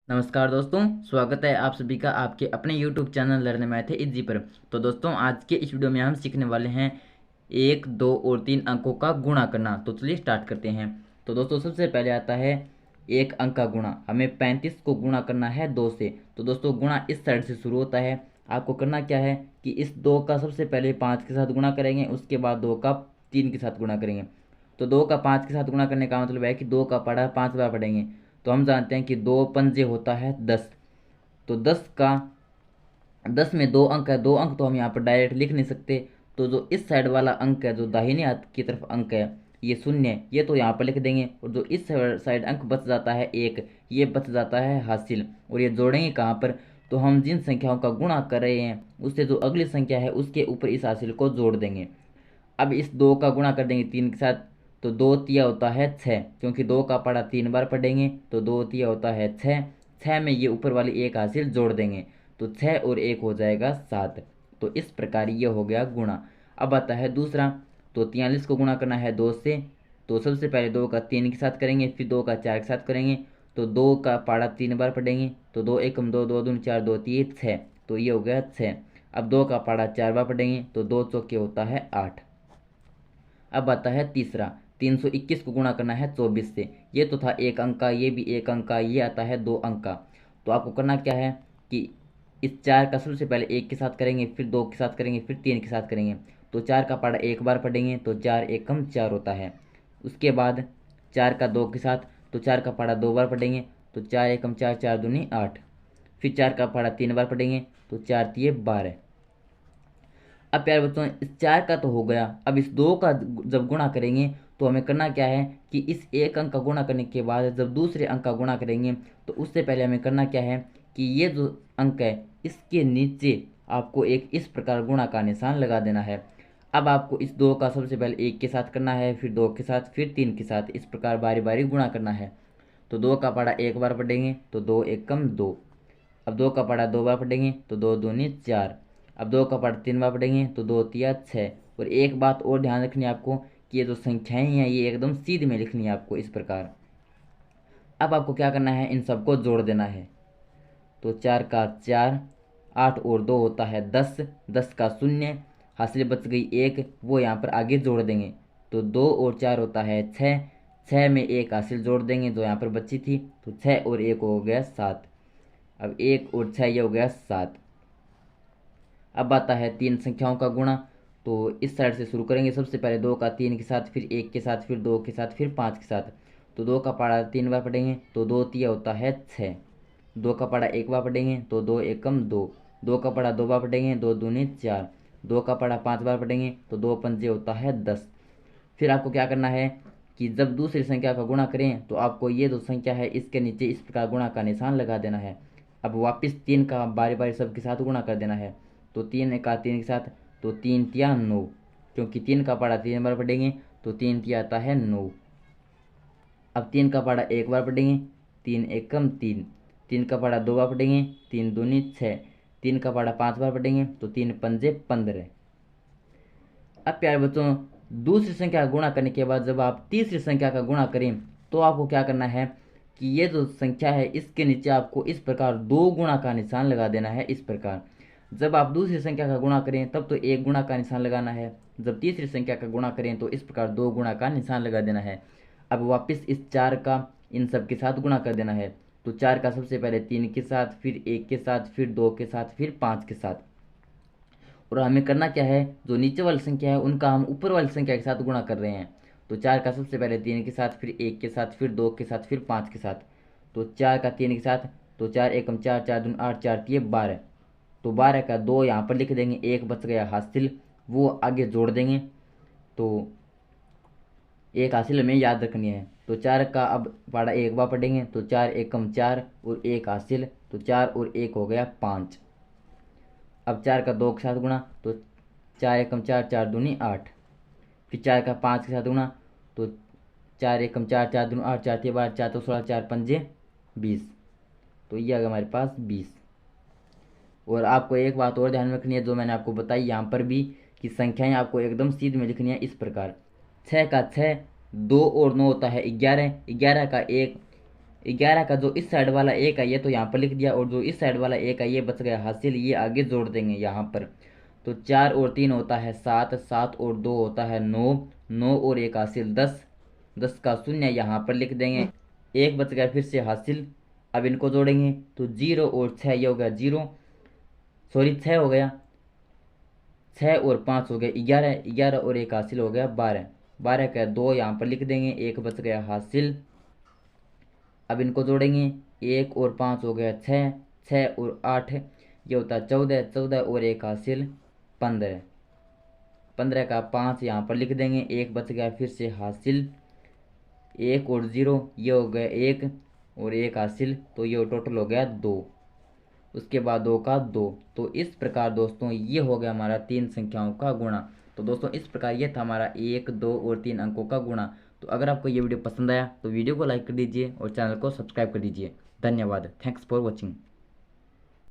नमस्कार दोस्तों, स्वागत है आप सभी का आपके अपने YouTube channel learn math easy पर। तो दोस्तों, आज के इस वीडियो में हम सीखने वाले हैं 1, 2 और 3 अंकों का गुणा करना। तो चलिए स्टार्ट करते हैं। तो दोस्तों, सबसे पहले आता है एक अंक का गुणा। हमें 35 को गुणा करना है 2 से। तो दोस्तों, गुणा इस साइड से शुरू होता है। आपको करना क्या है कि इस 2 का सबसे पहले 5 के साथ गुणा करेंगे, उसके बाद 2 का 3 के साथ गुणा करेंगे। तो 2 का 5 के साथ गुणा करने का मतलब है कि 2 का पढ़ा 5 बार पढ़ेंगे। तो हम जानते हैं कि 2 पंजे होता है 10। तो 10 में 2 अंक है, 2 अंक तो हम यहाँ पर डायरेक्ट लिख नहीं सकते। तो जो इस साइड वाला अंक है, जो दाहिने हाथ की तरफ अंक है, ये शून्य, ये तो यहाँ पर लिख देंगे। और जो इस साइड अंक बच जाता है 1, ये बच जाता है हासिल। और ये जोड़ेंगे कहाँ पर? तो हम जिन संख्याओं का गुणा कर रहे हैं उससे जो अगली संख्या है उसके ऊपर इस हासिल को जोड़ देंगे। अब इस 2 का गुणा कर देंगे 3 के साथ। तो 2 तिया होता है 6, क्योंकि 2 का पढ़ा 3 बार पढ़ेंगे। तो 2 तिया होता है 6। 6 में ये ऊपर वाली एक हासिल जोड़ देंगे। तो 6 और 1 हो जाएगा 7। तो इस प्रकार ये हो गया गुणा। अब आता है दूसरा। तो 43 को गुणा करना है 2 से। तो सबसे पहले 2 का 3 के साथ करेंगे, फिर 2 का 4 के साथ करेंगे। तो 2 का पढ़ा 3 बार पढ़ेंगे। तो 2 एकम 2, 2 दूनी 4, 2 3 6। तो ये हो गया 6। अब 2 का पढ़ा 4 बार पढ़ेंगे। तो 2 चौके होता है 8। अब आता है तीसरा। 321 को गुणा करना है 24 से। ये तो था एक अंक का, ये भी एक अंक का, ये आता है 2 अंक का। तो आपको करना क्या है कि इस 4 का सबसे पहले 1 के साथ करेंगे, फिर 2 के साथ करेंगे, फिर 3 के साथ करेंगे। तो 4 का पढ़ा 1 बार पढ़ेंगे। तो 4 एकम 4 होता है। उसके बाद 4 का 2 के साथ। तो 4 का पढ़ा 2 बार पढ़ेंगे। तो 4 एकम 4, 4 दूनी 8। फिर 4 का पढ़ा 3 बार पढ़ेंगे। तो 4 तिये 12। अब प्यारे बच्चों, इस 4 का तो हो गया। अब इस 2 का जब गुणा करेंगे तो हमें करना क्या है कि इस एक अंक का गुणा करने के बाद जब दूसरे अंक का गुणा करेंगे तो उससे पहले हमें करना क्या है कि ये जो अंक है इसके नीचे आपको एक इस प्रकार गुणा का निशान लगा देना है। अब आपको इस 2 का सबसे पहले 1 के साथ करना है, फिर 2 के साथ, फिर 3 के साथ, इस प्रकार बारी बारी गुणा करना है। तो 2 का पढ़ा 1 बार पढ़ेंगे। तो 2 एकम 2। अब 2 का पढ़ा 2 बार पढ़ेंगे। तो 2 दूनी 4। अब 2 का पढ़ा 3 बार पढ़ेंगे। तो 2 तिया 6। और एक बात और ध्यान रखनी है आपको कि ये जो संख्याएं हैं ये एकदम सीध में लिखनी है आपको इस प्रकार। अब आपको क्या करना है, इन सबको जोड़ देना है। तो 4 का 4, 8 और 2 होता है 10, 10 का शून्य, हासिल बच गई 1, वो यहाँ पर आगे जोड़ देंगे। तो 2 और 4 होता है 6, 6 में एक हासिल जोड़ देंगे जो यहाँ पर बची थी। तो 6 और 1 हो गया 7। अब 1 और 6 ये हो गया 7। अब आता है 3 संख्याओं का गुणा। तो इस साइड से शुरू करेंगे। सबसे पहले 2 का 3 के साथ, फिर 1 के साथ, फिर 2 के साथ, फिर 5 के साथ। तो 2 का पढ़ा 3 बार पढ़ेंगे। तो 2 तिया होता है 6। 2 का पढ़ा 1 बार पढ़ेंगे। तो 2 एकम 2। 2 का पढ़ा 2 बार पढ़ेंगे। 2 दूनी 4। 2 का पढ़ा 5 बार पढ़ेंगे। तो 2 पंजे होता है 10। फिर आपको क्या करना है कि जब दूसरी संख्या का गुणा करें तो आपको ये जो संख्या है इसके नीचे इस प्रकार गुणा का निशान लगा देना है। अब वापस 3 का बारी बारी सबके साथ गुणा कर देना है। तो 3 का 3 के साथ। तो 3 तिया 9, क्योंकि 3 का पढ़ा 3 बार पढ़ेंगे। तो 3 तिया आता है 9। अब 3 का पढ़ा 1 बार पढ़ेंगे। 3 एकम 3। 3 का पढ़ा 2 बार पढ़ेंगे। 3 दूनी 6। 3 का पढ़ा 5 बार पढ़ेंगे। तो 3 पंजे 15। अब प्यारे बच्चों, दूसरी संख्या का गुणा करने के बाद जब आप तीसरी संख्या का गुणा करें तो आपको क्या करना है कि ये जो संख्या है इसके नीचे आपको इस प्रकार 2 गुणा का निशान लगा देना है। इस प्रकार जब आप दूसरी संख्या का गुणा करें तब तो 1 गुणा का निशान लगाना है। जब तीसरी संख्या का गुणा करें तो इस प्रकार 2 गुणा का निशान लगा देना है। अब वापस इस 4 का इन सब के साथ गुणा कर देना है। तो 4 का सबसे पहले 3 के साथ, फिर 1 के साथ, फिर 2 के साथ, फिर 5 के साथ। और हमें करना क्या है, जो नीचे वाली संख्या है उनका हम ऊपर वाली संख्या के साथ गुणा कर रहे हैं। तो 4 का सबसे पहले 3 के साथ, फिर 1 के साथ, फिर 2 के साथ, फिर 5 के साथ। तो 4 का 3 के साथ। तो 4 एकम 4, 4 दूनी 8, 4 तिये 12। तो 12 का 2 यहाँ पर लिख देंगे, 1 बच गया हासिल, वो आगे जोड़ देंगे। तो एक हासिल हमें याद रखनी है। तो 4 का अब पढ़ा 1 बार पढ़ेंगे। तो 4 एकम 4 और 1 हासिल। तो 4 और 1 हो गया 5। अब 4 का 2 के साथ गुणा। तो 4 एकम 4, 4 दूनी 8। फिर 4 का 5 के साथ गुणा। तो 4 एकम 4, 4 दूनी 8, 4 तिया 12, 4 तो 16, 4 पंजे 20। तो ये आ गया हमारे पास 20। और आपको एक बात और ध्यान में रखनी है जो मैंने आपको बताई यहाँ पर भी, कि संख्याएं आपको एकदम सीध में लिखनी है इस प्रकार। 6 का 6, 2 और 9 होता है 11, 11 का 1, 11 का जो इस साइड वाला एक है ये तो यहाँ पर लिख दिया, और जो इस साइड वाला एक है ये बच गया हासिल, ये आगे जोड़ देंगे यहाँ पर। तो 4 और 3 होता है 7, 7 और 2 होता है 9, 9 और एक हासिल 10, 10 का शून्य यहाँ पर लिख देंगे, एक बच गया फिर से हासिल। अब इनको जोड़ेंगे तो 0 और 6 ये हो गया 0, सॉरी 6 हो गया, 6 और 5 हो गया 11, 11 और एक हासिल हो गया 12, 12 का 2 यहाँ पर लिख देंगे, एक बच गया हासिल। अब इनको जोड़ेंगे, 1 और 5 हो गया 6, 6 और 8 ये होता है 14, 14 और एक हासिल 15, 15 का 5 यहाँ पर लिख देंगे, एक बच गया फिर से हासिल, 1 और 0 ये हो गया 1 और एक हासिल, तो ये टोटल हो गया 2, उसके बाद 2 का 2। तो इस प्रकार दोस्तों ये हो गया हमारा 3 संख्याओं का गुणा। तो दोस्तों इस प्रकार ये था हमारा 1, 2 और 3 अंकों का गुणा। तो अगर आपको ये वीडियो पसंद आया तो वीडियो को लाइक कर दीजिए और चैनल को सब्सक्राइब कर दीजिए। धन्यवाद। Thanks for watching.